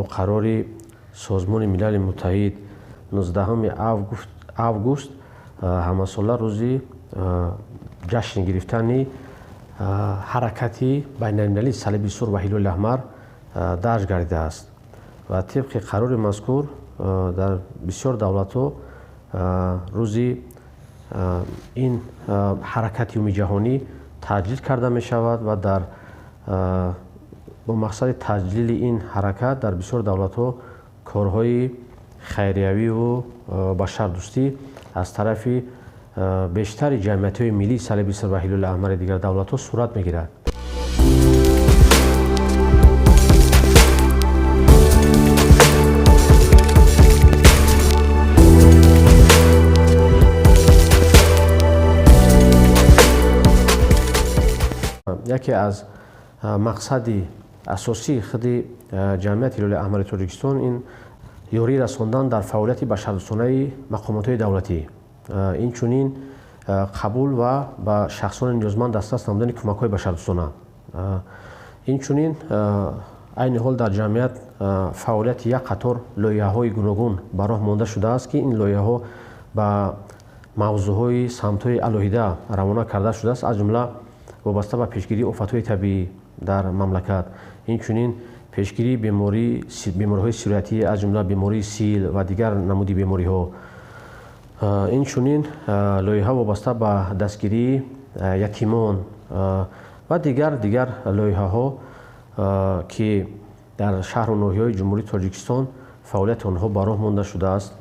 муқаррори Созмони Милали Муттаҳид 19 август ҳамасола рӯзи ҷашн гирифтани ҳаракати байналмилалии салиби сур ва ҳилоли аҳмар дарҷ гардидааст ва тибқи қарори мазкур дар бисёр давлатҳо рӯзи ин ҳаракати умумиҷаҳонӣ таҷлил карда мешавад ва дар бо мақсади таҷлили ин ҳаракат дар бисёр давлатҳо корҳои хайриявиву башардӯстӣ аз тарафи бештари ҷамъиятҳои миллии салиби сур ва ҳилоли аҳмари дигар давлатҳо сурат мегирад. яке аз мақсади асосии худи ҷамъияти ҳилоли аҳмари Тоҷикистон ин ёрӣ расондан дар фаъолияти башардӯстонаи мақомотҳои давлатӣ, инчунин қабул ва ба шахсони ниёзманд дастрас намудани кӯмакҳои башардӯстона. Инчунин айни ҳол дар ҷамъият фаъолияти як қатор лоиҳаҳои гуногун ба роҳ монда шудааст, ки ин лоиҳаҳо ба мавзӯъҳои самтҳои алоҳида равона карда шудааст, аз ҷумла вобаста ба пешгирии офатҳои табиӣ дар мамлакат, инчунин пешгирии бемориҳои сироятӣ, аз ҷумла бемории сил ва дигар намуди бемориҳо, инчунин лоиҳа вобаста ба дастгирии ятимон ва дигар лоиҳаҳо, ки дар шаҳру ноҳияҳои ҷумҳурии Тоҷикистон фаъолияти онҳо ба роҳ монда шудааст.